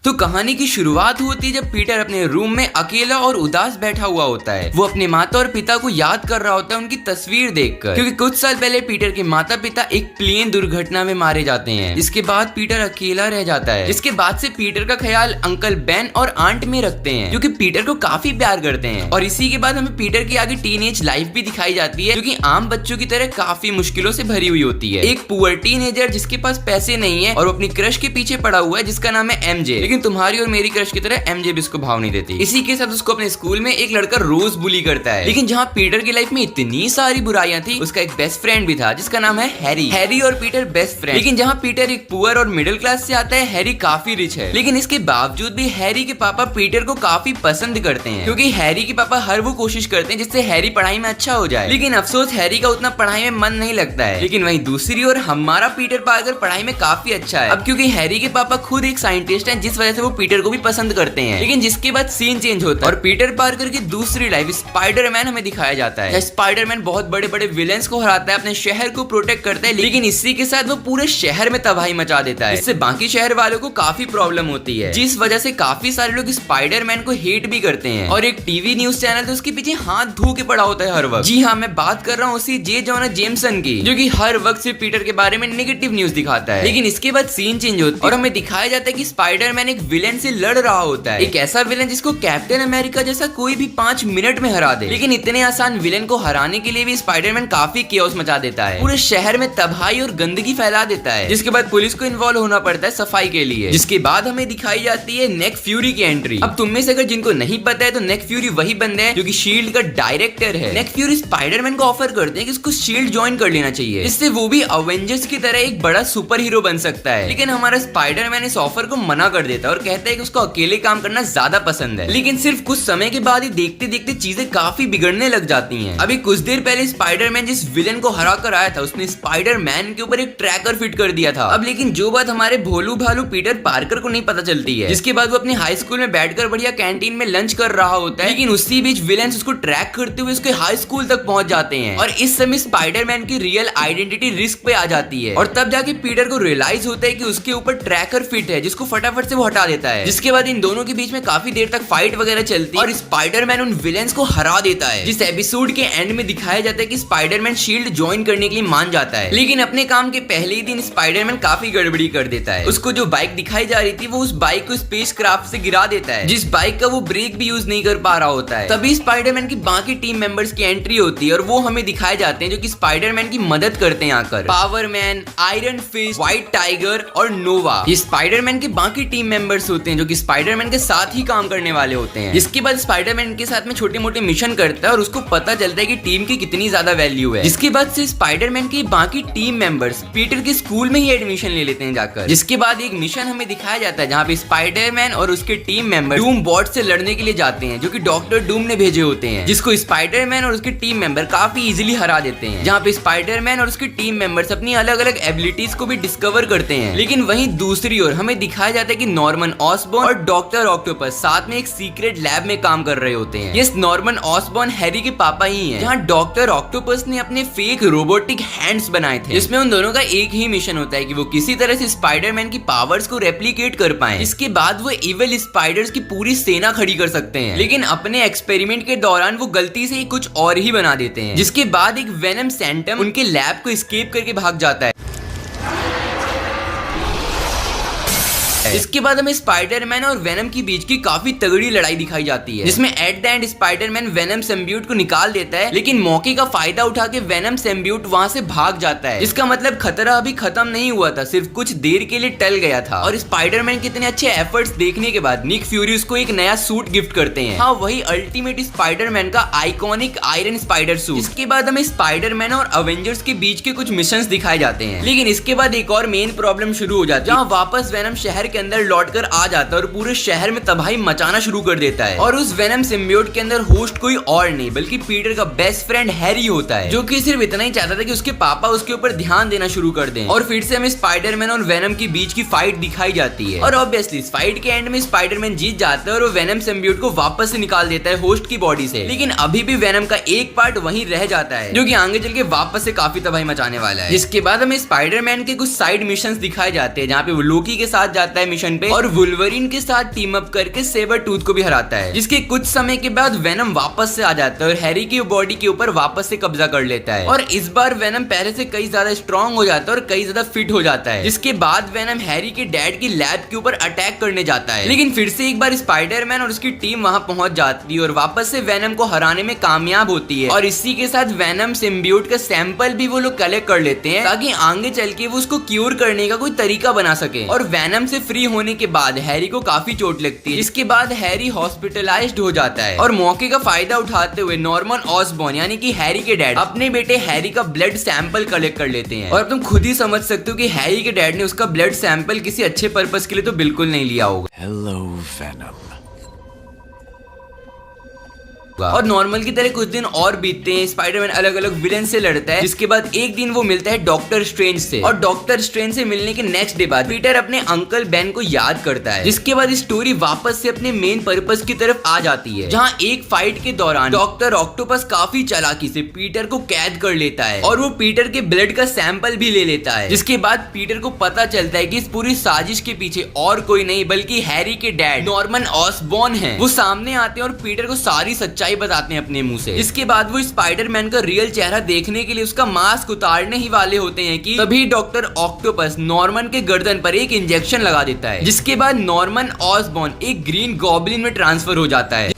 तो कहानी की शुरुआत होती है जब पीटर अपने रूम में अकेला और उदास बैठा हुआ होता है। वो अपने माता और पिता को याद कर रहा होता है उनकी तस्वीर देखकर, क्योंकि कुछ साल पहले पीटर के माता पिता एक प्लेन दुर्घटना में मारे जाते हैं। इसके बाद पीटर अकेला रह जाता है। इसके बाद से पीटर का ख्याल अंकल बेन और आंट में रखते हैं, जो कि पीटर को काफी प्यार करते हैं। और इसी के बाद हमें पीटर की आगे टीनेज लाइफ भी दिखाई जाती है, जो कि आम बच्चों की तरह काफी मुश्किलों से भरी हुई होती है। एक पुअर टीनेजर जिसके पास पैसे नहीं है और वो अपनी क्रश के पीछे पड़ा हुआ है जिसका नाम है एमजे, लेकिन तुम्हारी और मेरी क्रश की तरह एमजे भी उसको भाव नहीं देती। इसी के साथ उसको अपने स्कूल में एक लड़का रोज बुली करता है। लेकिन जहाँ पीटर की लाइफ में इतनी सारी बुराइयां थी, उसका एक बेस्ट फ्रेंड भी था जिसका नाम है हैरी। हैरी और पीटर बेस्ट फ्रेंड। लेकिन जहाँ पीटर एक पुअर और मिडिल क्लास से आता है, हैरी काफी रिच है। लेकिन इसके बावजूद भी हैरी के पापा पीटर को काफी पसंद करते हैं, क्योंकि हैरी के पापा हर वो कोशिश करते हैं जिससे हैरी पढ़ाई में अच्छा हो जाए। लेकिन अफसोस हैरी का उतना पढ़ाई में मन नहीं लगता है। लेकिन वहीं दूसरी ओर हमारा पीटर पार्कर पढ़ाई में काफी अच्छा है। अब क्योंकि हैरी के पापा खुद एक साइंटिस्ट हैं, जिस वजह से वो पीटर को भी पसंद करते हैं। लेकिन जिसके बाद सीन चेंज होता है और पीटर पार्कर की दूसरी लाइफ स्पाइडरमैन हमें दिखाया जाता है। स्पाइडरमैन बहुत बड़े बड़े विलेंस को हराता है, अपने शहर को प्रोटेक्ट करता है, लेकिन इसी के साथ वो पूरे शहर में तबाही मचा देता है। इससे बाकी शहर वालों को काफी प्रॉब्लम होती है, जिस वजह से काफी सारे लोग स्पाइडरमैन को हेट भी करते हैं। और एक टीवी न्यूज चैनल तो उसके पीछे हाथ धो के पड़ा होता है हर वक्त। जी हाँ, मैं बात कर रहा हूँ उसी जे जोना जेमसन की, जो कि हर वक्त सिर्फ पीटर के बारे में नेगेटिव न्यूज दिखाता है। लेकिन इसके बाद सीन चेंज होता है और हमें दिखाया जाता है कि स्पाइडरमैन एक विलेन से लड़ रहा होता है, एक ऐसा विलेन जिसको कैप्टन अमेरिका जैसा कोई भी 5 मिनट में हरा दे। लेकिन इतने आसान विलेन को हराने के लिए भी स्पाइडरमैन काफी केओस मचा देता है, पूरे शहर में तबाही और गंदगी फैला देता है, जिसके बाद पुलिस को इन्वॉल्व होना पड़ता है सफाई के लिए। जिसके बाद हमें दिखाई जाती है नेक फ्यूरी की एंट्री। अब तुम में से अगर जिनको नहीं पता है तो नेक फ्यूरी वही बंदा है जो कि शील्ड का डायरेक्टर है। नेक फ्यूरी स्पाइडरमैन को ऑफर करते हैं कि उसको शील्ड ज्वाइन कर लेना चाहिए, इससे वो भी अवेंजर्स की तरह एक बड़ा सुपर हीरो बन सकता है। लेकिन हमारा स्पाइडरमैन इस ऑफर को मना कर देता है और कहता है कि उसको अकेले काम करना ज्यादा पसंद है। लेकिन सिर्फ कुछ समय के बाद ही देखते देखते चीजें काफी बिगड़ने लग जाती हैं। अभी कुछ देर पहले स्पाइडरमैन जिस विलेन को हरा कर आया था, उसने स्पाइडरमैन के ऊपर एक ट्रैकर फिट कर दिया था। अब लेकिन जो बात हमारे भोलू भालू पीटर पार्कर को नहीं पता चलती है, जिसके बाद वो अपनी हाई स्कूल में बैठकर बढ़िया कैंटीन में लंच कर रहा होता है। लेकिन उसी बीच विलेंस उसको ट्रैक करते हुए उसके हाई स्कूल तक पहुंच जाते हैं और इस समय स्पाइडरमैन की रियल आइडेंटिटी रिस्क पे आ जाती है। और तब जाके पीटर को रियलाइज होता है कि उसके ऊपर ट्रैकर फिट है, जिसको फटाफट से वो हटा देता है। जिसके बाद इन दोनों के बीच में काफी देर तक फाइट वगैरह चलती है और स्पाइडरमैन उन विलेंस को हरा देता है। जिस एपिसोड के एंड में दिखाया जाता है कि स्पाइडरमैन शील्ड ज्वाइन करने के लिए मान जाता है। लेकिन अपने काम के पहले ही दिन स्पाइडरमैन काफी गड़बड़ी कर देता है। उसको जो बाइक दिखाई जा रही थी, वो उस बाइक को स्पेस क्राफ्ट से गिरा देता है, जिस बाइक का वो ब्रेक भी यूज नहीं कर पा रहा होता है। तभी स्पाइडरमैन की बाकी टीम मेंबर्स की एंट्री होती है और वो हमें दिखाए जाते हैं, जो कि स्पाइडरमैन की मदद करते हैं आकर। पावरमैन, आयरन फिस्ट, व्हाइट टाइगर और नोवा, ये स्पाइडरमैन के बाकी टीम मेंबर्स होते हैं, जो कि स्पाइडरमैन के साथ ही काम करने वाले होते हैं। जिसके बाद स्पाइडरमैन के साथ में छोटे मोटे मिशन करता है और उसको पता चलता है कि टीम की कितनी ज्यादा वैल्यू है। जिसके बाद से स्पाइडरमैन के बाकी टीम मेंबर्स पीटर के स्कूल में ही एडमिशन ले लेते हैं जाकर। जिसके बाद एक मिशन हमें दिखाया जाता है जहाँ पे स्पाइडरमैन और उसके टीम मेंबर डूम बॉट से लड़ने के लिए जाते हैं, जो कि डॉक्टर डूम ने भेजे होते हैं, जिसको स्पाइडरमैन और उसके टीम मेंबर काफी इजीली हरा देते हैं। जहाँ पे स्पाइडरमैन और उसके टीम मेंबर्स अपनी अलग अलग एबिलिटीज को भी डिस्कवर करते हैं। लेकिन वहीं दूसरी ओर हमें दिखाया जाता है कि नॉर्मन ऑसबॉर्न और डॉक्टर ऑक्टोपस साथ में एक सीक्रेट लैब में काम कर रहे होते हैं। यस, नॉर्मन ऑसबॉर्न हैरी के पापा ही हैं, जहाँ डॉक्टर ऑक्टोपस ने अपने फेक रोबोटिक हैंड्स बनाए थे, जिसमें उन दोनों का एक ही मिशन होता है कि वो किसी तरह से स्पाइडरमैन की पावर्स को रेप्लिकेट कर पाएं। इसके बाद वो इविल स्पाइडर्स की पूरी सेना खड़ी कर सकते हैं। लेकिन अपने एक्सपेरिमेंट के दौरान वो गलती से कुछ और ही बना देते हैं, जिसके बाद एक वेनम सैंटम उनके लैब को एस्केप करके भाग जाता है। इसके बाद हमें स्पाइडरमैन और वेनम के बीच की काफी तगड़ी लड़ाई दिखाई जाती है, जिसमें at the end Spiderman venom symbiote को निकाल देता है। लेकिन मौके का फायदा उठा के वेनम सिम्बियोट वहां से भाग जाता है। इसका मतलब खतरा अभी खत्म नहीं हुआ था, सिर्फ कुछ देर के लिए टल गया था। और स्पाइडरमैन के इतने अच्छे एफर्ट्स देखने के बाद निक फ्यूरी उसको एक नया सूट गिफ्ट करते हैं। हाँ, वही अल्टीमेट स्पाइडरमैन का आइकॉनिक आयरन स्पाइडर सूट। इसके बाद हमें स्पाइडरमैन और अवेंजर्स के बीच के कुछ मिशंस दिखाए जाते हैं। लेकिन इसके बाद एक और मेन प्रॉब्लम शुरू हो जाती है, जहाँ वापस वेनम शहर के अंदर लौटकर आ जाता है और पूरे शहर में तबाही मचाना शुरू कर देता है। और उस वेनम सिम्बियोट के अंदर होस्ट कोई और नहीं बल्कि पीटर का बेस्ट फ्रेंड हैरी होता है, जो कि सिर्फ इतना ही चाहता था कि उसके पापा उसके ऊपर ध्यान देना शुरू कर दें। और फिर से हमें स्पाइडरमैन और वेनम के बीच की फाइट दिखाई जाती है और ऑब्वियसली इस फाइट के एंड में स्पाइडरमैन जीत जाता है और वो वेनम सिम्बियोट को वापस से निकाल देता है होस्ट की बॉडी से। लेकिन अभी भी वेनम का एक पार्ट वहीं रह जाता है, जो कि आगे चल के वापस से काफी तबाही मचाने वाला है। जिसके बाद हमें स्पाइडरमैन के कुछ साइड मिशंस दिखाए जाते हैं, जहाँ पे वो लोकी के साथ जाता है, मिशन पे और वुल्वरीन के साथ टीम अप करके सेबर टूथ को भी हराता है, जिसके कुछ समय के बाद वेनम वापस से आ जाता है और हैरी की बॉडी के ऊपर वापस से कब्जा कर लेता है। और इस बार वेनम पहले से कई ज्यादा स्ट्रॉन्ग हो जाता है और कई ज्यादा फिट हो जाता है, जिसके बाद वेनम हैरी के डैड की लैब के ऊपर अटैक करने जाता है। लेकिन फिर से एक बार स्पाइडरमैन और उसकी टीम वहां पहुंच जाती है और वापस से वेनम को हराने में कामयाब होती है। और इसी के साथ वेनम सिम्बियोट का सैंपल भी वो लोग कलेक्ट कर लेते हैं ताकि आगे चल के वो उसको क्यूर करने का कोई तरीका बना सके। और वेनम से फ्री होने के बाद हैरी को काफी चोट लगती है, जिसके बाद हैरी हॉस्पिटलाइज्ड हो जाता है। और मौके का फायदा उठाते हुए नॉर्मन ऑसबॉर्न यानी कि हैरी के डैड अपने बेटे हैरी का ब्लड सैंपल कलेक्ट कर लेते हैं। और तुम खुद ही समझ सकते हो कि हैरी के डैड ने उसका ब्लड सैंपल किसी अच्छे पर्पस के लिए तो बिल्कुल नहीं लिया होगा। Hello, Venom. और नॉर्मल की तरह कुछ दिन और बीतते हैं। स्पाइडरमैन अलग अलग विलेन से लड़ता है, जिसके बाद एक दिन वो मिलता है डॉक्टर स्ट्रेंज से। और डॉक्टर स्ट्रेंज से मिलने के नेक्स्ट डे बाद पीटर अपने अंकल बेन को याद करता है, जिसके बाद स्टोरी वापस से अपने मेन पर्पस की तरफ आ जाती है, जहाँ एक फाइट के दौरान डॉक्टर ऑक्टोपस काफी चालाकी से पीटर को कैद कर लेता है और वो पीटर के ब्लड का सैंपल भी ले लेता है। जिसके बाद पीटर को पता चलता है कि इस पूरी साजिश के पीछे और कोई नहीं बल्कि हैरी के डैड नॉर्मन ऑसबॉर्न है। वो सामने आते हैं और पीटर को सारी सच्चाई बताते हैं अपने मुंह से। इसके बाद वो स्पाइडरमैन का रियल चेहरा देखने के लिए उसका मास्क उतारने ही वाले होते हैं कि तभी डॉक्टर ऑक्टोपस नॉर्मन के गर्दन पर एक इंजेक्शन लगा देता है, जिसके बाद नॉर्मन ऑसबॉर्न एक ग्रीन गॉब्लिन में ट्रांसफर हो जाता है।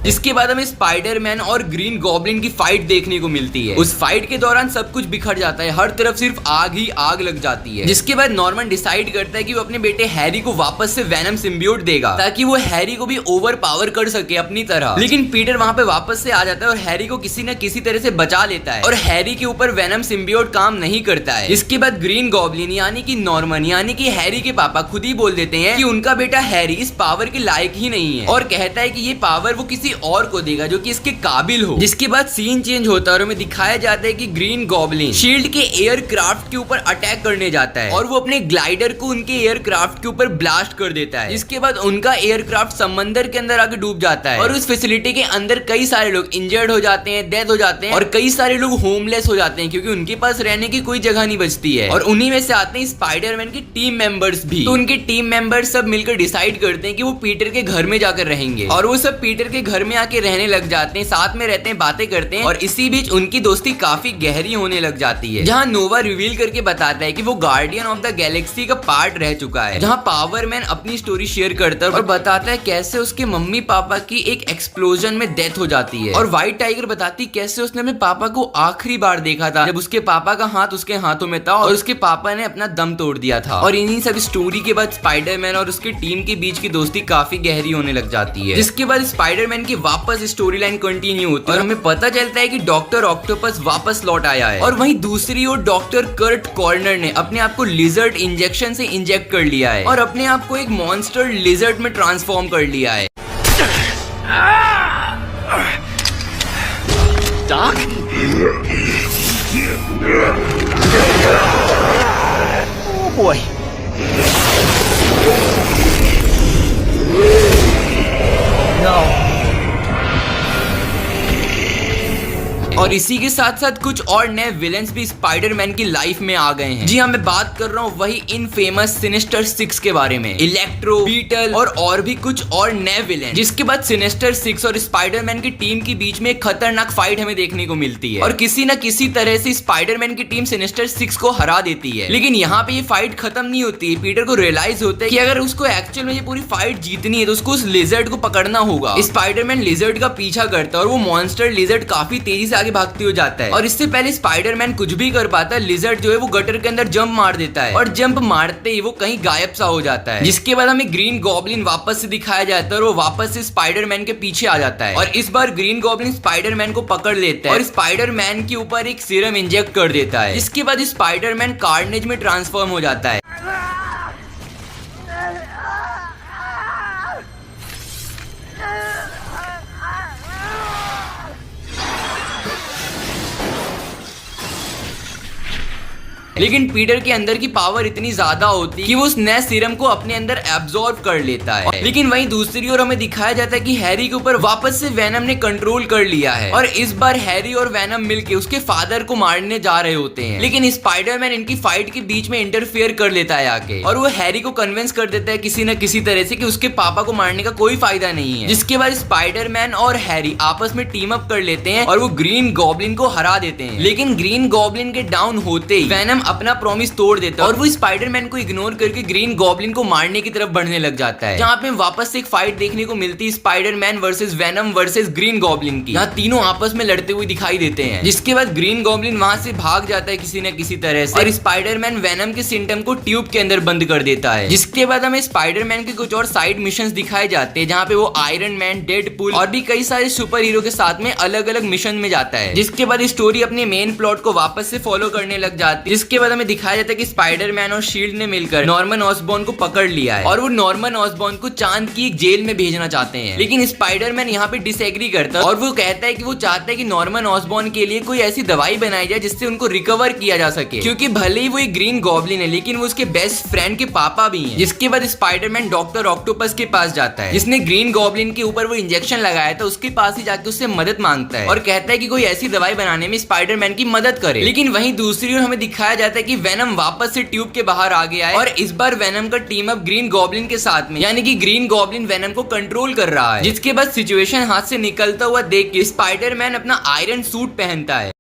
इसके बाद हमें स्पाइडरमैन और ग्रीन गॉब्लिन की फाइट देखने को मिलती है। उस फाइट के दौरान सब कुछ बिखर जाता है, हर तरफ सिर्फ आग ही आग लग जाती है। जिसके बाद नॉर्मन डिसाइड करता है कि वो अपने बेटे हैरी को वापस से वेनम सिम्बियोट देगा ताकि वो हैरी को भी ओवर पावर कर सके अपनी तरह। लेकिन पीटर वहां पे वापस से आ जाता है और हैरी को किसी न किसी तरह से बचा लेता है और हैरी के ऊपर वेनम सिम्बियोट काम नहीं करता है। इसके बाद ग्रीन गॉब्लिन यानी कि नॉर्मन यानी कि हैरी के पापा खुद ही बोल देते हैं कि उनका बेटा हैरी इस पावर के लायक ही नहीं है और कहता है कि ये पावर वो किसी और को देगा जो कि इसके काबिल हो। जिसके बाद सीन चेंज होता है और हमें दिखाया जाता है कि ग्रीन गॉब्लिन शील्ड के एयरक्राफ्ट के ऊपर अटैक करने जाता है और वो अपने ग्लाइडर को उनके एयरक्राफ्ट के ऊपर ब्लास्ट कर देता है। इसके बाद उनका एयरक्राफ्ट समंदर के अंदर आके डूब जाता है और उस फैसिलिटी के अंदर कई सारे लोग इंजर्ड हो जाते हैं, डेथ हो जाते हैं और कई सारे लोग होमलेस हो जाते हैं क्योंकि उनके पास रहने की कोई जगह नहीं बचती है। और उन्हीं में से आते हैं स्पाइडरमैन के टीम मेंबर्स भी। तो उनके टीम मेंबर्स सब मिलकर डिसाइड करते हैं कि वो पीटर के घर में जाकर रहेंगे और वो सब पीटर के घर में आके रहने लग जाते हैं, साथ में रहते हैं, बातें करते हैं और इसी बीच उनकी दोस्ती काफी गहरी होने लग जाती है। जहां नोवा रिवील करके बताता है कि वो गार्डियन ऑफ द गैलेक्सी का पार्ट रह चुका है। जहां पावरमैन अपनी स्टोरी शेयर करता है और बताता है कैसे उसके मम्मी पापा की एक एक्सप्लोजन में डेथ हो जाती है और व्हाइट टाइगर बताती कैसे उसने अपने पापा को आखिरी बार देखा था जब उसके पापा का हाथ उसके हाथों में था और उसके पापा ने अपना दम तोड़ दिया था। और इन्हीं सब स्टोरी के बाद स्पाइडरमैन और उसकी टीम के बीच की दोस्ती काफी गहरी होने लग जाती है। जिसके बाद स्पाइडरमैन की वापस स्टोरी लाइन कंटिन्यू होती है और हमें पता चलता है कि डॉक्टर ऑक्टोपस वापस लौट आया है। और वहीं दूसरी ओर डॉक्टर कर्ट कॉर्नर ने अपने आप को लिजर्ड इंजेक्शन से इंजेक्ट कर लिया है और अपने आप को एक मॉन्स्टर लिजर्ड में ट्रांसफॉर्म कर लिया है। Doc? Oh boy. No. और इसी के साथ साथ कुछ और नए विलेंस भी स्पाइडरमैन की लाइफ में आ गए हैं। जी हाँ, मैं बात कर रहा हूँ वही इनफेमस सिनिस्टर 6 के बारे में। इलेक्ट्रो, बीटल और भी कुछ और नए विलेन। जिसके बाद सिनिस्टर 6 और स्पाइडरमैन की टीम के बीच में एक खतरनाक फाइट हमें देखने को मिलती है और किसी न किसी तरह से स्पाइडरमैन की टीम सिनिस्टर 6 को हरा देती है। लेकिन यहाँ पे ये फाइट खत्म नहीं होती है। पीटर को रियलाइज होता है कि अगर उसको एक्चुअल में ये पूरी फाइट जीतनी है तो उसको उस लिजर्ड को पकड़ना होगा। स्पाइडरमैन लिजर्ड का पीछा करता है और वो मॉन्स्टर लिजर्ड काफी तेजी से भागते हो जाता है और इससे पहले स्पाइडरमैन कुछ भी कर पाता है, लिजर्ड जो है वो गटर के अंदर जंप मार देता है और जंप मारते ही वो कहीं गायब सा हो जाता है। जिसके बाद हमें ग्रीन गॉब्लिन वापस से दिखाया जाता है और वो वापस से स्पाइडरमैन के पीछे आ जाता है और इस बार ग्रीन गॉब्लिन स्पाइडरमैन को पकड़ लेता है और स्पाइडरमैन के ऊपर एक सीरम इंजेक्ट कर देता है। इसके बाद स्पाइडरमैन कार्नेज में ट्रांसफॉर्म हो जाता है। है, लेकिन पीटर के अंदर की पावर इतनी ज्यादा होती है कि वो उस नए सीरम को अपने अंदर एब्जॉर्ब कर लेता है। लेकिन वहीं दूसरी ओर हमें दिखाया जाता है कि हैरी के ऊपर वापस से वेनम ने कंट्रोल कर लिया है और इस बार हैरी और वेनम मिलके उसके फादर को मारने जा रहे होते हैं। लेकिन स्पाइडरमैन इनकी फाइट के बीच में इंटरफेयर कर लेता है आके, और वो हैरी को कन्विंस कर देता है किसी न किसी तरह से कि उसके पापा को मारने का कोई फायदा नहीं है। जिसके बाद स्पाइडरमैन और हैरी आपस में टीम अप कर लेते हैं और वो ग्रीन गॉब्लिन को हरा देते हैं। लेकिन ग्रीन गॉब्लिन के डाउन होते ही वेनम अपना प्रॉमिस तोड़ देता है और वो स्पाइडरमैन को इग्नोर करके ग्रीन गॉब्लिन को मारने की तरफ बढ़ने लग जाता है, जहाँ पे वापस से एक फाइट देखने को मिलती है Spiderman versus venom versus green goblin की। यहाँ तीनों आपस में लड़ते हुए दिखाई देते हैं, जिसके बाद ग्रीन गॉब्लिन वहां से भाग जाता है किसी न किसी तरह से और स्पाइडरमैन वेनम के सिम्टम को ट्यूब के अंदर बंद कर देता है। जिसके बाद हमें स्पाइडरमैन के कुछ और साइड मिशंस दिखाए जाते हैं, जहाँ पे वो आयरन मैन, डेडपूल और भी कई सारे सुपर हीरो के साथ में अलग अलग मिशन में जाता है। जिसके बाद स्टोरी अपने मेन प्लॉट को वापस से फॉलो करने लग जाती है। जिसके बाद हमें दिखाया जाता है कि स्पाइडरमैन और शील्ड ने मिलकर नॉर्मन ऑसबॉर्न को पकड़ लिया है और वो नॉर्मन ऑसबॉर्न को चांद की एक जेल में भेजना चाहते हैं। लेकिन स्पाइडरमैन यहाँ पे डिसएग्री करता है और वो कहता है कि वो चाहता है कि नॉर्मन ऑसबॉर्न के लिए कोई ऐसी दवाई बनाई जाए जिससे उनको रिकवर किया जा सके, क्योंकि भले ही वो एक ग्रीन गॉब्लिन है लेकिन वो उसके बेस्ट फ्रेंड के पापा भी हैं। जिसके बाद स्पाइडरमैन डॉक्टर ऑक्टोपस के पास जाता है, जिसने ग्रीन गॉब्लिन के ऊपर वो इंजेक्शन लगाया था, उसके पास ही जाके उससे मदद मांगता है और कहता है कि कोई ऐसी दवाई बनाने में स्पाइडरमैन की मदद करे। लेकिन वहीं दूसरी ओर हमें दिखाया जाता है कि वेनम वापस से ट्यूब के बाहर आ गया है और इस बार वेनम का टीम अप ग्रीन गॉब्लिन के साथ में, यानी कि ग्रीन गॉब्लिन वेनम को कंट्रोल कर रहा है। जिसके बाद सिचुएशन हाथ से निकलता हुआ देख के स्पाइडरमैन अपना आयरन सूट पहनता है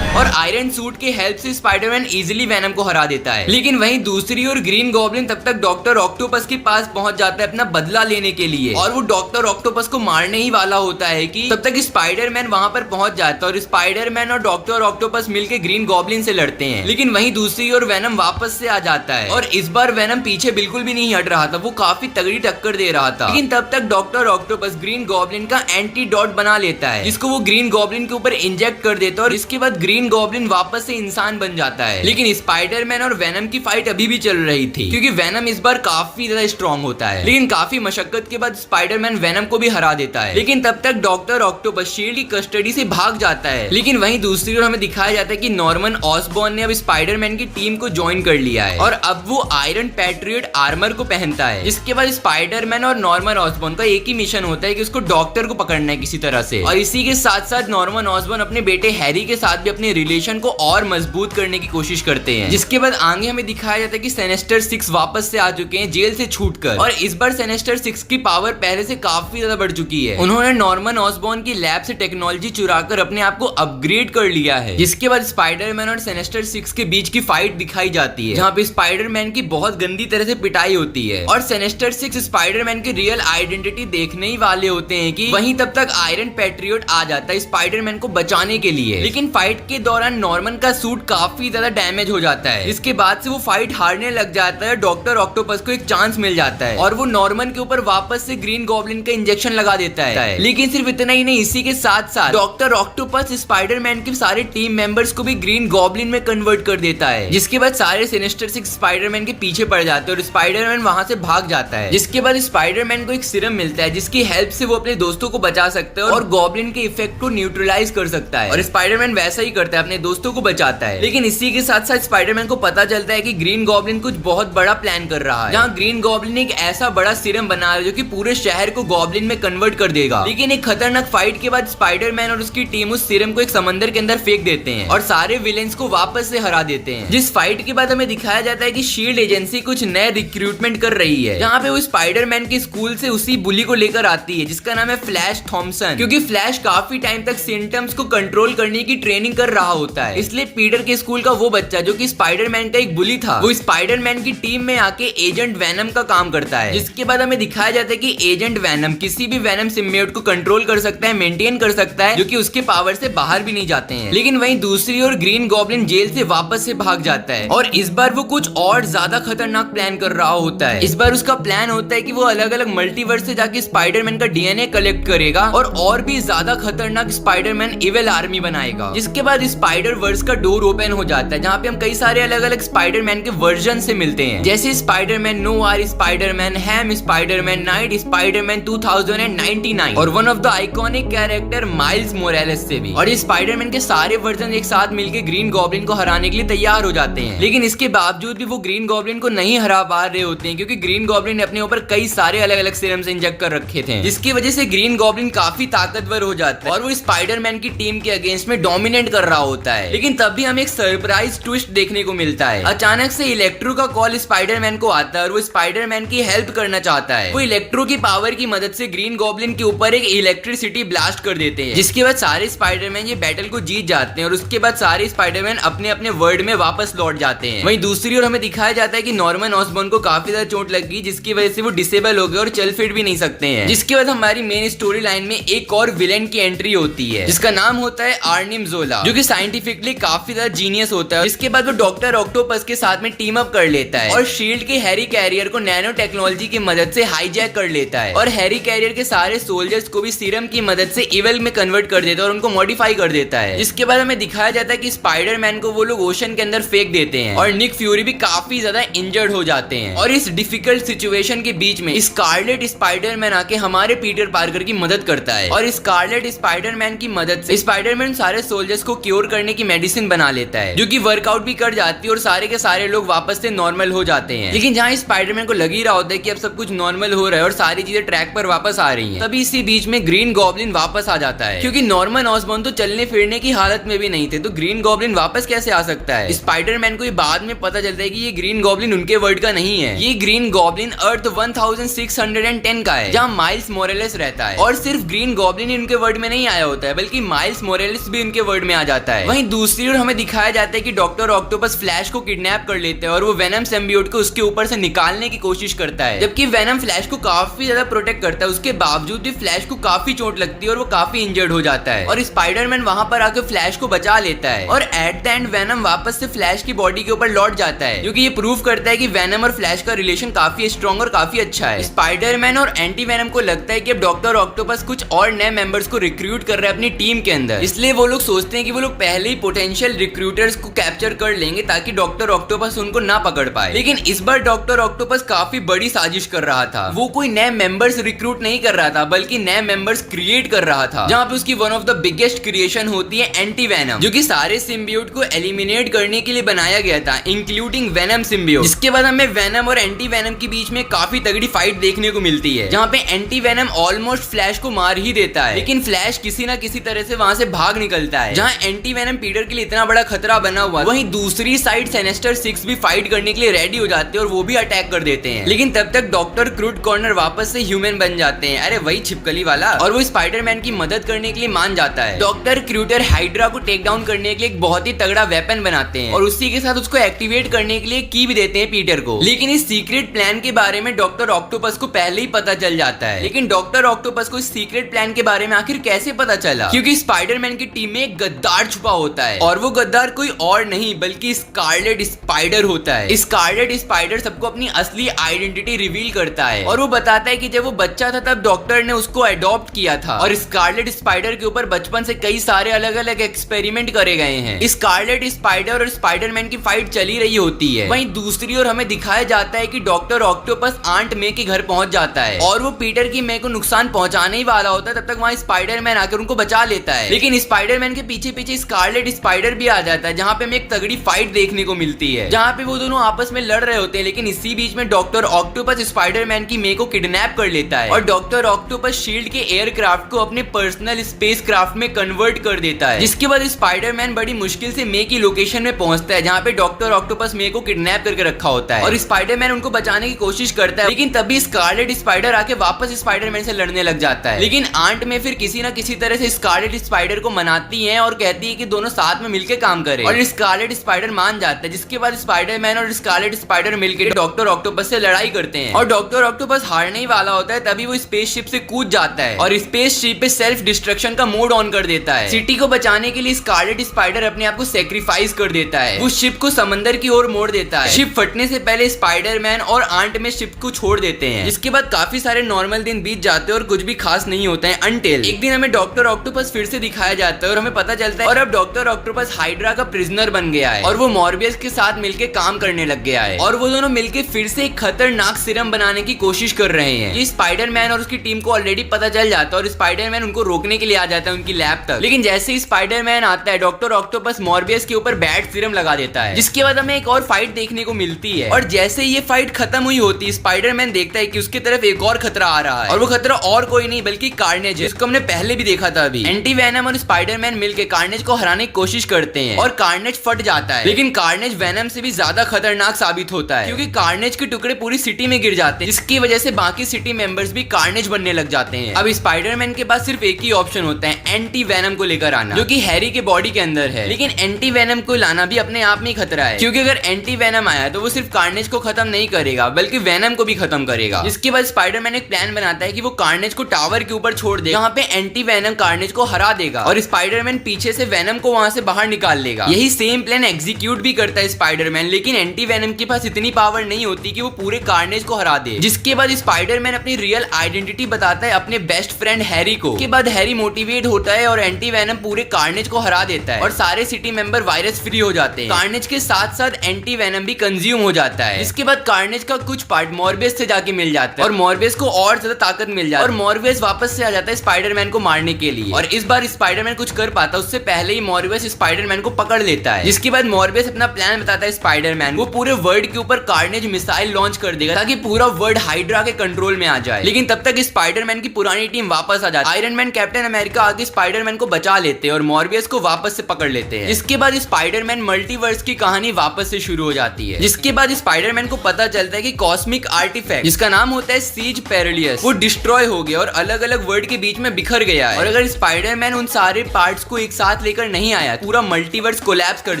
और आयरन सूट के हेल्प से स्पाइडरमैन इजीली वेनम को हरा देता है। लेकिन वहीं दूसरी ओर ग्रीन गॉब्लिन तब तक डॉक्टर ऑक्टोपस के पास पहुंच जाता है अपना बदला लेने के लिए और वो डॉक्टर ऑक्टोपस को मारने ही वाला होता है कि तब तक स्पाइडरमैन वहां पर पहुंच जाता है और स्पाइडरमैन और डॉक्टर ऑक्टोपस मिलकर ग्रीन गॉब्लिन से लड़ते हैं। लेकिन वहीं दूसरी ओर वेनम वापस से आ जाता है और इस बार वेनम पीछे बिल्कुल भी नहीं हट रहा था, वो काफी तगड़ी टक्कर दे रहा था। लेकिन तब तक डॉक्टर ऑक्टोपस ग्रीन गॉब्लिन का एंटीडोट बना लेता है, जिसको वो ग्रीन गॉब्लिन के ऊपर इंजेक्ट कर देता है और इसके बाद ग्रीन गॉब्लिन वापस से इंसान बन जाता है। लेकिन स्पाइडरमैन और वेनम की फाइट अभी भी चल रही थी, क्योंकि वेनम इस बार काफी ज्यादा स्ट्रॉन्ग होता है। लेकिन काफी मशक्कत के बाद स्पाइडरमैन वेनम को भी हरा देता है। लेकिन तब तक डॉक्टर ऑक्टोपस शील्ड की कस्टडी से भाग जाता है। लेकिन वहीं दूसरी ओर हमें दिखाया जाता है कि नॉर्मन ऑसबॉर्न ने अब स्पाइडरमैन की टीम को ज्वाइन कर लिया है और अब वो आयरन पैट्रियट आर्मर को पहनता है। इसके बाद स्पाइडरमैन और नॉर्मन ऑसबॉर्न का एक ही मिशन होता है कि उसको डॉक्टर को पकड़ना है किसी तरह से, और इसी के साथ साथ नॉर्मन ऑसबॉर्न अपने बेटे हैरी के साथ भी अपने रिलेशन को और मजबूत करने की कोशिश करते हैं। जिसके बाद आगे हमें दिखाया जाता है कि सिनेस्टर 6 वापस से आ चुके हैं जेल से छूटकर, और इस बार सिनेस्टर 6 की पावर पहले से काफी ज्यादा बढ़ चुकी है। उन्होंने नॉर्मन ऑसबॉर्न की लैब से टेक्नोलॉजी चुराकर अपने आप को अपग्रेड कर लिया है। जिसके बाद स्पाइडरमैन और सिनेस्टर 6 के बीच की फाइट दिखाई जाती है, जहाँ पे स्पाइडरमैन की बहुत गंदी तरह से पिटाई होती है और सिनेस्टर 6 स्पाइडरमैन की रियल आइडेंटिटी देखने ही वाले होते हैं कि वहीं तब तक आयरन पैट्रियट आ जाता है स्पाइडरमैन को बचाने के लिए। लेकिन फाइट के दौरान नॉर्मन का सूट काफी ज्यादा डैमेज हो जाता है, जिसके बाद से वो फाइट हारने लग जाता है। डॉक्टर ऑक्टोपस को एक चांस मिल जाता है और वो नॉर्मन के ऊपर वापस से ग्रीन गॉब्लिन का इंजेक्शन लगा देता है। लेकिन सिर्फ इतना ही नहीं, इसी के साथ साथ डॉक्टर ऑक्टोपस स्पाइडरमैन के सारे टीम मेंबर्स को भी ग्रीन गॉब्लिन में कन्वर्ट कर देता है। जिसके बाद सारे सिनेस्टर 6 स्पाइडरमैन के पीछे पड़ जाते हैं और स्पाइडरमैन वहां से भाग जाता है। जिसके बाद स्पाइडरमैन को एक सीरम मिलता है, जिसकी हेल्प से वो अपने दोस्तों को बचा सकता है और गॉब्लिन के इफेक्ट को न्यूट्रलाइज कर सकता है, और स्पाइडरमैन वैसा ही करता है, अपने दोस्तों को बचाता है। लेकिन इसी के साथ साथ स्पाइडरमैन को पता चलता है कि ग्रीन गॉब्लिन कुछ बहुत बड़ा प्लान कर रहा है, जहाँ ग्रीन गॉब्लिन एक ऐसा बड़ा सीरम बना रहा है जो कि पूरे शहर को गॉब्लिन में कन्वर्ट कर देगा। लेकिन एक खतरनाक फाइट के बाद स्पाइडरमैन और उसकी टीम उस सीरम को एक समंदर के अंदर फेंक देते हैं और सारे विलेंस को वापस से हरा देते हैं। जिस फाइट के बाद हमें दिखाया जाता है कि शील्ड एजेंसी कुछ नए रिक्रूटमेंट कर रही है, जहाँ पे वो स्पाइडरमैन के स्कूल से उसी बुली को लेकर आती है जिसका नाम है फ्लैश थॉमसन, क्योंकि फ्लैश काफी टाइम तक सिम्टम्स को कंट्रोल करने की ट्रेनिंग कर रहा होता है। इसलिए पीटर के स्कूल का वो बच्चा जो कि स्पाइडरमैन का एक बुली था, वो स्पाइडरमैन की टीम में आके एजेंट वेनम का काम करता है। जिसके बाद हमें दिखाया जाता है कि एजेंट वेनम किसी भी वेनम सिम्बियोट को कंट्रोल कर सकता है, मेंटेन कर सकता है, जो कि उसके पावर से बाहर भी नहीं जाते हैं। लेकिन वहीं दूसरी ओर ग्रीन गॉब्लिन जेल से वापस से भाग जाता है और इस बार वो कुछ और ज्यादा खतरनाक प्लान कर रहा होता है। इस बार उसका प्लान होता है कि वो अलग अलग मल्टीवर्स से जाके स्पाइडरमैन का डीएनए कलेक्ट करेगा और भी ज्यादा खतरनाक स्पाइडरमैन इविल आर्मी बनाएगा। जिसके बाद स्पाइडर वर्स का डोर ओपन हो जाता है, जहाँ पे हम कई सारे अलग अलग स्पाइडरमैन के वर्जन से मिलते हैं, जैसे Spiderman noir, Spiderman ham, Spiderman knight, Spiderman 2099 और one of the iconic character Miles Morales से भी। और ये स्पाइडरमैन के सारे वर्जन एक साथ मिलकर ग्रीन गॉब्लिन को हराने के लिए तैयार हो जाते हैं, लेकिन इसके बावजूद भी वो ग्रीन गॉब्लिन को नहीं हरा पा रहे होते हैं, क्योंकि ग्रीन गॉब्लिन ने अपने ऊपर कई सारे अलग अलग सीरम्स इंजेक्ट कर रखे थे, जिसकी वजह से ग्रीन गॉब्लिन काफी ताकतवर हो जाता है और वो स्पाइडरमैन की टीम के अगेंस्ट में डोमिनेट कर रहा होता है। लेकिन तब भी हमें एक सरप्राइज ट्विस्ट देखने को मिलता है। अचानक से इलेक्ट्रो का कॉल स्पाइडरमैन को आता है और वो स्पाइडरमैन की हेल्प करना चाहता है। वो इलेक्ट्रो की पावर की मदद से ग्रीन गॉब्लिन के ऊपर एक इलेक्ट्रिसिटी ब्लास्ट कर देते हैं, जिसके बाद सारे स्पाइडरमैन ये बैटल को जीत जाते हैं और उसके बाद सारे स्पाइडरमैन अपने अपने वर्ल्ड में वापस लौट जाते हैं। वहीं दूसरी ओर हमें दिखाया जाता है कि नॉर्मन ऑसबॉर्न को काफी ज्यादा चोट लग गई, जिसकी वजह से वो डिसेबल हो गए और चल फिर भी नहीं सकते हैं। जिसके बाद हमारी मेन स्टोरी लाइन में एक और विलेन की एंट्री होती है, जिसका नाम होता है आर्निम जोला, जो कि साइंटिफिकली काफी ज्यादा जीनियस होता है। जिसके बाद वो डॉक्टर ऑक्टोपस के साथ में टीम अप कर लेता है और शील्ड के हैरी कैरियर को नैनो टेक्नोलॉजी की मदद से हाईजैक कर लेता है और हैरी कैरियर के सारे सोल्जर्स को भी सीरम की मदद से इविल में कन्वर्ट कर देता है और उनको मॉडिफाई कर देता है। जिसके बाद हमें दिखाया जाता है कि स्पाइडरमैन को वो लोग ओशन के अंदर फेंक देते हैं और निक फ्यूरी भी काफी ज्यादा इंजर्ड हो जाते हैं। और इस डिफिकल्ट सिचुएशन के बीच में स्कारलेट स्पाइडरमैन आके हमारे पीटर पार्कर की मदद करता है और स्कारलेट स्पाइडरमैन की मदद से स्पाइडरमैन सारे सोल्जर्स को क्योर करने की मेडिसिन बना लेता है, जो कि वर्कआउट भी कर जाती है और सारे के सारे लोग वापस से नॉर्मल हो जाते हैं। लेकिन जहाँ स्पाइडरमैन को लग ही रहा होता है कि अब सब कुछ नॉर्मल हो रहा है और सारी चीजें ट्रैक पर वापस आ रही हैं, तभी इसी बीच में ग्रीन गॉब्लिन वापस आ जाता है, क्योंकि नॉर्मन ऑसबॉर्न तो चलने फिरने की हालत में भी नहीं थे, तो ग्रीन गॉब्लिन वापस कैसे आ सकता है। स्पाइडरमैन को ये बाद में पता चलता है कि ये ग्रीन गॉब्लिन उनके वर्ल्ड का नहीं है, ये ग्रीन गॉब्लिन अर्थ 1610 का है, जहाँ माइल्स मोरेलेस रहता है। और सिर्फ ग्रीन गॉब्लिन ही उनके वर्ल्ड में नहीं आया होता है, बल्कि माइल्स मोरेलेस भी उनके वर्ल्ड में आ जाता है। वहीं दूसरी ओर हमें दिखाया जाता है कि डॉक्टर ऑक्टोपस फ्लैश को किडनैप कर लेते हैं और वो वेनम सिम्बियोट को उसके ऊपर से निकालने की कोशिश करता है, जबकि वेनम फ्लैश को काफी ज्यादा प्रोटेक्ट करता है। उसके बावजूद भी फ्लैश को काफी चोट लगती है और वो काफी इंजर्ड हो जाता है और स्पाइडरमैन वहां पर आकर फ्लैश को बचा लेता है और एट द एंड वेनम वापस से फ्लैश की बॉडी के ऊपर लौट जाता है, जो कि ये प्रूव करता है कि वेनम और फ्लैश का रिलेशन काफी स्ट्रॉन्ग और काफी अच्छा है। स्पाइडरमैन और एंटी वेनम को लगता है कि अब डॉक्टर ऑक्टोपस कुछ और नए मेंबर्स को रिक्रूट कर रहा है अपनी टीम के अंदर, इसलिए वो लोग सोचते हैं कि वो लोग पहले ही पोटेंशियल रिक्रूटर्स को कैप्चर कर लेंगे ताकि डॉक्टर ऑक्टोपस उनको ना पकड़ पाए। लेकिन इस बार डॉक्टर ऑक्टोपस काफी बड़ी साजिश कर रहा था। वो कोई नए मेंबर्स रिक्रूट नहीं कर रहा था, बल्कि नए मेंबर्स क्रिएट कर रहा था, जहां पे उसकी one of the biggest creation होती है एंटी वेनम, जो कि सारे सिम्बियोट को एलिमिनेट करने के लिए बनाया गया था, इंक्लूडिंग वेनम सिम्बियोट। इसके बाद हमें वेनम और एंटी वेनम के बीच में काफी तगड़ी फाइट देखने को मिलती है, जहां पे एंटी वेनम ऑलमोस्ट फ्लैश को मार ही देता है, लेकिन फ्लैश किसी ना किसी तरह से वहां से भाग निकलता है। जहां एंटी वेनम पीटर के लिए इतना बड़ा खतरा बना हुआ, वहीं दूसरी साइड सिनेस्टर 6 भी फाइट करने के लिए रेडी हो जाते हैं और वो भी अटैक कर देते हैं। लेकिन तब तक डॉक्टर क्रूट कॉर्नर वापस से ह्यूमन बन जाते हैं, अरे वही छिपकली वाला, और वो स्पाइडरमैन की मदद करने के लिए मान जाता है। डॉक्टर क्रूटर हाइड्रा को टेक डाउन करने के लिए एक बहुत ही तगड़ा वेपन बनाते हैं और उसी के साथ उसको एक्टिवेट करने के लिए की भी देते हैं पीटर को। लेकिन इस सीक्रेट प्लान के बारे में डॉक्टर ऑक्टोपस को पहले ही पता चल जाता है। लेकिन डॉक्टर ऑक्टोपस को इस सीक्रेट प्लान के बारे में आखिर कैसे पता चला? क्योंकि स्पाइडरमैन की टीम में एक गद्दार छुपा होता है और वो गद्दार कोई और नहीं बल्कि स्कारलेट स्पाइडर होता है। स्कारलेट स्पाइडर सबको अपनी असली आइडेंटिटी रिवील करता है और वो बताता है कि जब वो बच्चा था तब डॉक्टर ने उसको अडॉप्ट किया था और स्कारलेट स्पाइडर के ऊपर बचपन से कई सारे अलग अलग एक्सपेरिमेंट करे गए हैं। स्कारलेट स्पाइडर और स्पाइडरमैन की फाइट चली रही होती है। वहीं दूसरी ओर हमें दिखाया जाता है कि डॉक्टर ऑक्टोपस आंट मे के घर पहुंच जाता है और वो पीटर की मे को नुकसान पहुंचाने ही वाला होता है, तब तक वहां स्पाइडरमैन आकर उनको बचा लेता है। लेकिन स्पाइडरमैन के पीछे पीछे स्कारलेट स्पाइडर भी आ जाता है, जहां पे हमें एक तगड़ी फाइट देखने को मिलती है, जहां पे वो दोनों आपस में लड़ रहे होते हैं। लेकिन इसी बीच में डॉक्टर ऑक्टोपस स्पाइडरमैन की मे को किडनैप कर लेता है और डॉक्टर ऑक्टोपस शील्ड के एयरक्राफ्ट को अपने पर्सनल स्पेस क्राफ्ट में कन्वर्ट कर देता है, जिसके बाद स्पाइडरमैन बड़ी मुश्किल से मे की लोकेशन में पहुंचता है, जहां पे डॉक्टर ऑक्टोपस मे को किडनैप करके रखा होता है और स्पाइडरमैन उनको बचाने की कोशिश करता है। लेकिन तभी स्कारलेट स्पाइडर आके वापस स्पाइडरमैन से लड़ने लग जाता है। लेकिन आंट में फिर किसी ना किसी तरह से स्कारलेट स्पाइडर को मनाती है और कहती है कि दोनों साथ में मिलकर काम करें और स्कारलेट स्पाइडर मान जाता है, जिसके बाद स्पाइडरमैन और स्कारलेट स्पाइडर मिलकर डॉक्टर ऑक्टोपस से लड़ाई करते हैं और डॉक्टर ऑक्टोपस हारने ही वाला होता है। तभी वो स्पेसशिप से कूद जाता है और स्पेसशिप पे सेल्फ डिस्ट्रक्शन का मोड ऑन कर देता है। सिटी को बचाने के लिए स्कारलेट स्पाइडर अपने आप को सेक्रीफाइस कर देता है, वो शिप को समंदर की ओर मोड़ देता है। शिप फटने से पहले स्पाइडरमैन और आंट में शिप को छोड़ देते हैं, जिसके बाद काफी सारे नॉर्मल दिन बीत जाते हैं और कुछ भी खास नहीं होता है, अनटिल एक दिन हमें डॉक्टर ऑक्टोपस फिर से दिखाया जाता है और हमें पता चलता है और अब डॉक्टर ऑक्टोपस हाइड्रा का प्रिजनर बन गया है और वो मॉर्बियस के साथ मिलकर काम करने लग गया है और वो दोनों मिलकर फिर से एक खतरनाक सीरम बनाने की कोशिश कर रहे हैं। ये स्पाइडरमैन और उसकी टीम को ऑलरेडी पता चल जाता है और स्पाइडरमैन उनको रोकने के लिए आ जाता है उनकी लैब तक। लेकिन जैसे ही स्पाइडरमैन आता है डॉक्टर ऑक्टोपस मॉर्बियस के ऊपर बैड सीरम लगा देता है, जिसके बाद हमें एक और फाइट देखने को मिलती है। और जैसे ये फाइट खत्म हुई होती है स्पाइडरमैन देखता है कि उसकी तरफ एक और खतरा आ रहा है और वो खतरा और कोई नहीं बल्कि कार्नेज है, जिसको हमने पहले भी देखा था। अभी एंटी वेनम और स्पाइडरमैन मिलकर कार्नेज को हराने की कोशिश करते हैं और कार्नेज फट जाता है। लेकिन कार्नेज वेनम से भी ज्यादा खतरनाक साबित होता है क्योंकि कार्नेज के टुकड़े पूरी सिटी में गिर जाते हैं, जिसकी वजह से बाकी सिटी मेंबर्स भी कार्नेज बनने लग जाते हैं। अब स्पाइडरमैन के पास सिर्फ एक ही ऑप्शन होता है, एंटी वेनम को लेकर आना, जो कि हैरी के बॉडी के अंदर है। लेकिन एंटी वेनम को लाना भी अपने आप में ही खतरा है क्योंकि अगर एंटी वेनम आया तो वो सिर्फ कार्नेज को खत्म नहीं करेगा बल्कि वेनम को भी खत्म करेगा। इसके बाद स्पाइडरमैन एक प्लान बनाता है कि वो कार्नेज को टावर के ऊपर छोड़ देगा, जहाँ पे एंटी वेनम कार्नेज को हरा देगा और स्पाइडरमैन पीछे से वेनम को वहां से बाहर निकाल लेगा। यही सेम प्लान एग्जीक्यूट भी करता है स्पाइडरमैन, लेकिन एंटी वेनम के पास इतनी पावर नहीं होती कि वो पूरे कार्नेज को हरा दे। जिसके बाद स्पाइडरमैन अपनी रियल आइडेंटिटी बताता है अपने बेस्ट फ्रेंड हैरी को। के बाद हैरी मोटिवेट होता है और एंटी वेनम पूरे कार्नेज को हरा देता है और सारे सिटी मेंबर वायरस फ्री हो जाते हैं। कार्नेज के साथ साथ एंटी वेनम भी कंज्यूम हो जाता है। इसके बाद कार्नेज का कुछ पार्ट मॉर्बियस से जाके मिल जाता है और मॉर्बियस को और ज्यादा ताकत मिल जाती है और मॉर्बियस वापस से आ जाता है स्पाइडरमैन को मारने के लिए। और इस बार स्पाइडरमैन कुछ कर पाता उससे पहले ही मॉर्बियस स्पाइडरमैन को पकड़ लेता है। जिसके बाद मॉर्बियस अपना प्लान बताता है स्पाइडरमैन वो पूरे वर्ल्ड के ऊपर कार्नेज मिसाइल लॉन्च कर देगा ताकि पूरा वर्ल्ड हाइड्रा के कंट्रोल में आ जाए। लेकिन तब तक स्पाइडरमैन की पुरानी टीम वापस आ जाती है। आयरन मैन, कैप्टन अमेरिका आके स्पाइडरमैन को बचा लेते हैं और मॉर्बियस को वापस से पकड़ लेते हैं। इसके बाद स्पाइडरमैन मल्टीवर्स की कहानी वापस से शुरू हो जाती है। जिसके बाद स्पाइडरमैन को पता चलता है कि कॉस्मिक आर्टिफैक्ट जिसका नाम होता है सीज पेरिलियस वो डिस्ट्रॉय हो गया और अलग अलग वर्ल्ड के बीच में बिखर गया है और अगर स्पाइडरमैन उन सारे पार्ट्स को एक साथ लेकर नहीं आया पूरा मल्टीवर्स कोलैप्स कर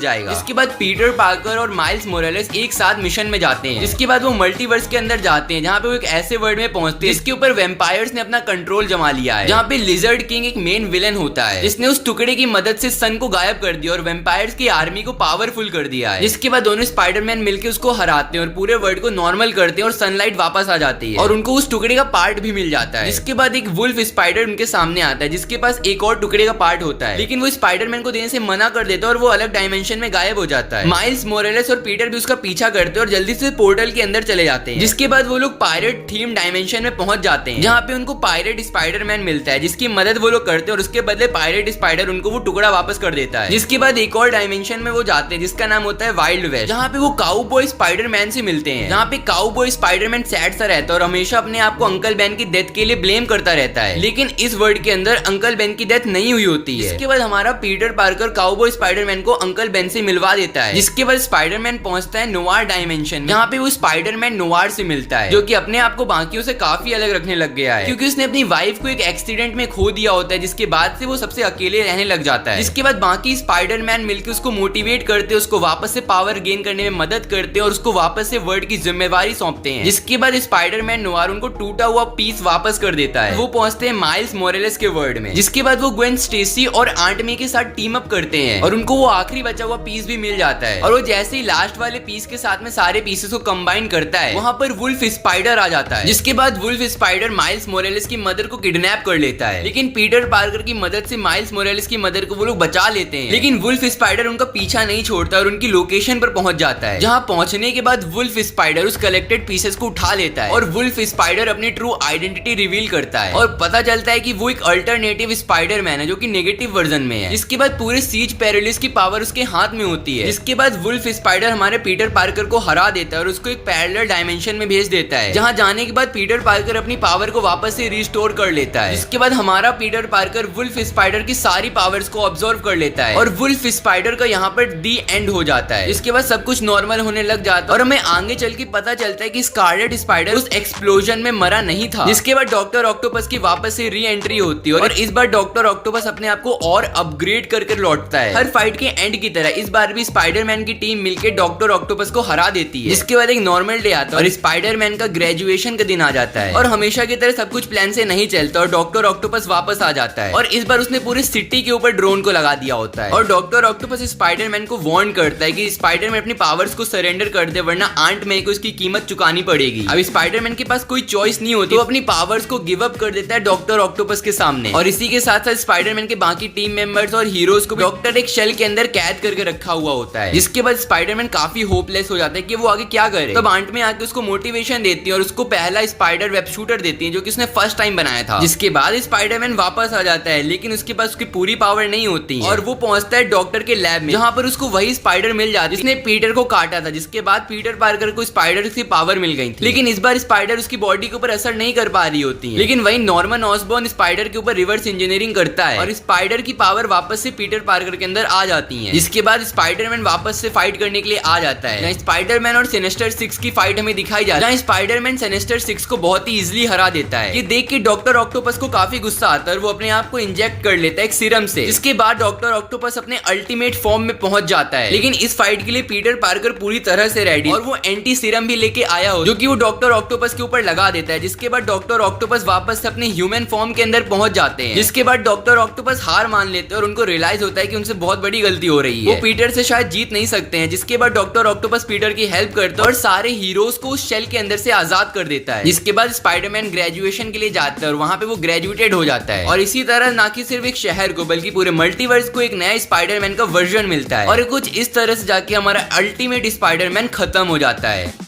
जाएगा। इसके बाद पीटर पार्कर और माइल्स मोरेलेस एक साथ मिशन में जाते हैं। जिसके बाद वो मल्टीवर्स के अंदर जाते हैं जहाँ पे वो एक ऐसे वर्ल्ड में पहुंचते हैं जिसके ऊपर वैम्पायर्स ने अपना कंट्रोल जमा लिया है, जहाँ पे लिजर्ड किंग एक मेन विलन होता है जिसने उस टुकड़े की मदद से सन को गायब कर दिया और वैम्पायर्स की आर्मी को पावरफुल कर दिया है। जिसके बाद दोनों स्पाइडरमैन मिलकर उसको हराते हैं और पूरे वर्ल्ड को नॉर्मल करते हैं और सनलाइट वापस आ जाती है और उनको उस टुकड़े का पार्ट भी मिल जाता है। जिसके बाद एक वुल्फ स्पाइडर उनके सामने आता है जिसके पास एक और टुकड़े का पार्ट होता है, लेकिन वो स्पाइडरमैन को देने से मना कर देता है और वो अलग डायमेंशन में गायब हो जाता है। माइल्स मोरेलेस और पीटर भी उसका पीछा करते हैं और जल्दी से पोर्टल के अंदर चले जाते हैं। जिसके बाद वो लोग पायरेट थीम डायमेंशन में पहुंच जाते हैं जहाँ पे उनको पायरेट स्पाइडरमैन मिलता है जिसकी मदद वो लोग करते हैं और उसके बदले पायरेट स्पाइडर उनको वो टुकड़ा वापस कर देता है। जिसके बाद एक और डायमेंशन में वो जाते हैं जिसका नाम होता है वाइल्ड वेस्ट, जहाँ पे वो काउबॉय स्पाइडरमैन से मिलते हैं। जहाँ पे काउबॉय स्पाइडरमैन सैड सा रहता है और हमेशा अपने आप को अंकल बेन की डेथ के लिए ब्लेम करता रहता है, लेकिन इस वर्ल्ड के अंदर अंकल बेन की डेथ नहीं हुई होती है। इसके बाद हमारा पीटर पार्कर काउबॉय स्पाइडरमैन को अंकल बेन से मिलवा देता है। जिसके बाद स्पाइडरमैन पहुंचता है नोवार डायमेंशन, जहाँ पे वो स्पाइडरमैन नोवार से मिलता है जो कि अपने आप को बाकियों से काफी अलग रखने लग गया है क्योंकि उसने अपनी वाइफ को एक एक्सीडेंट में खो दिया होता है, जिसके बाद से वो सबसे अकेले रहने लग जाता है। जिसके बाद बाकी स्पाइडरमैन मिलकर उसको मोटिवेट करते हैं, उसको वापस से पावर गेन करने में मदद करते हैं और उसको वापस से वर्ल्ड की जिम्मेवारी सौंपते हैं। जिसके बाद स्पाइडरमैन नोवार उनको टूटा हुआ पीस वापस कर देता है। वो पहुंचते हैं माइल्स मोरेलेस के वर्ल्ड में। जिसके बाद वो ग्वेन स्टेसी और आंट मे के साथ टीम अप करते हैं और उनको वो आखिरी बचा हुआ पीस भी मिल जाता है और वो जैसे ही लास्ट वाले पीस के साथ में सारे पीसेस को कंबाइन करता है वहां पर वुल्फ स्पाइडर आ जाता है। जिसके बाद वुल्फ स्पाइडर माइल्स मोरेलेस की मदर को किडनैप कर लेता है, लेकिन पीटर पार्कर की मदद से माइल्स मोरेलेस की मदर को वो लोग बचा लेते हैं। लेकिन वुल्फ स्पाइडर उनका पीछा नहीं छोड़ता और उनकी लोकेशन पर पहुंच जाता है, जहां पहुंचने के बाद वुल्फ स्पाइडर उस कलेक्टेड पीसेस को उठा लेता है और वुल्फ स्पाइडर अपनी ट्रू आइडेंटिटी रिवील करता है और पता चलता है कि वो एक अल्टरनेटिव स्पाइडरमैन है जो कि नेगेटिव वर्जन में है। इसके बाद पूरे सीज पेरिलियस की पावर उसके हाथ में होती है। जिसके बाद वुल्फ स्पाइडर हमारे पीटर पार्कर को हरा देता है और उसको एक पैरेलल डायमेंशन में भेज देता है, जहां जाने के बाद पीटर पार्कर अपनी पावर को वापस से रिस्टोर कर लेता है। जिसके बाद हमारा पीटर पार्कर वुल्फ स्पाइडर की सारी पावर्स को ऑब्जर्व कर लेता है और वुल्फ स्पाइडर का यहाँ पर दी एंड हो जाता है। इसके बाद सब कुछ नॉर्मल होने लग जाता है और हमें आगे चल के पता चलता है कि स्कारलेट स्पाइडर उस एक्सप्लोजन में मरा नहीं था। जिसके बाद डॉक्टर ऑक्टोपस की वापस से री एंट्री होती है और इस बार डॉक्टर ऑक्टोपस अपने आप को और अपग्रेड करके लौटता है। हर फाइट के एंड की तरह इस बार भी स्पाइडरमैन की टीम मिलकर डॉक्टर ऑक्टोपस को हरा देती है। जिसके बाद एक नॉर्मल डे आता है और स्पाइडरमैन का ग्रेजुएशन का दिन आ जाता है और हमेशा की तरह सब कुछ प्लान से नहीं चलता और डॉक्टर ऑक्टोपस वापस आ जाता है और इस बार उसने पूरी सिटी के ऊपर ड्रोन को लगा दिया होता है और डॉक्टर ऑक्टोपस स्पाइडरमैन को वार्न करता है कि स्पाइडरमैन अपनी पावर्स को सरेंडर कर दे वरना आंट मे को इसकी कीमत चुकानी पड़ेगी। अब स्पाइडरमैन के पास कोई चॉइस नहीं होती, वो अपनी पावर्स को गिव अप कर देता है डॉक्टर ऑक्टोपस के सामने और इसी के साथ साथ स्पाइडरमैन के बाकी टीम मेंबर्स और हीरोज को डॉक्टर एक शेल के अंदर कैद करके रखा हुआ होता है, जिसके बाद स्पाइडरमैन काफी होपलेस हो जाता है कि वो आगे क्या करे। तब आंट में आके उसको मोटिवेशन देती है और उसको पहला स्पाइडर वेब शूटर देती है जो कि उसने फर्स्ट टाइम बनाया था। जिसके बाद स्पाइडरमैन वापस आ जाता है, लेकिन उसके पास उसकी पूरी पावर नहीं होती और वो पहुंचता है डॉक्टर के लैब में, जहां पर उसको वही स्पाइडर मिल जाती है जिसने पीटर को काटा था। जिसके बाद पीटर पार्कर को स्पाइडर की पावर मिल गई थी, लेकिन इस बार स्पाइडर उसकी बॉडी के ऊपर असर नहीं कर पा रही होती है। लेकिन वही नॉर्मन ऑसबॉर्न स्पाइडर के ऊपर रिवर्स इंजीनियरिंग करता है और स्पाइडर की पावर वापस से पीटर पार्कर के अंदर आ जाती है। जिसके बाद स्पाइडरमैन वापस से फाइट करने के लिए आ जाता है। जहां स्पाइडरमैन और सिनेस्टर 6 की फाइट हमें दिखाई जाती है, जहां स्पाइडरमैन सिनेस्टर 6 को बहुत ही इजीली हरा देता है। ये देख के डॉक्टर ऑक्टोपस को काफी गुस्सा आता है और वो अपने आप को इंजेक्ट कर लेता है एक सीरम से। इसके बाद डॉक्टर ऑक्टोपस अपने अल्टीमेट फॉर्म में पहुंच जाता है, लेकिन इस फाइट के लिए पीटर पार्कर पूरी तरह से रेडी और वो एंटी सीरम भी लेके आया हो जो कि वो डॉक्टर ऑक्टोपस के ऊपर लगा देता है। जिसके बाद डॉक्टर ऑक्टोपस वापस से अपने ह्यूमन फॉर्म के अंदर पहुंच जाते हैं। जिसके बाद डॉक्टर ऑक्टोपस हार मान लेते हैं और उनको रियलाइज होता है कि उनसे बहुत बड़ी गलती हो रही है, वो पीटर से शायद जीत नहीं सकते हैं। जिसके बाद डॉक्टर ऑक्टोपस पीटर की हेल्प करता है और सारे हीरोज को उस शेल के अंदर से आजाद कर देता है। जिसके बाद स्पाइडरमैन ग्रेजुएशन के लिए जाता है और वहां पे वो ग्रेजुएटेड हो जाता है और इसी तरह ना कि सिर्फ एक शहर को बल्कि पूरे मल्टीवर्स को एक नया स्पाइडरमैन का वर्जन मिलता है और कुछ इस तरह से जाके हमारा अल्टीमेट स्पाइडरमैन खत्म हो जाता है।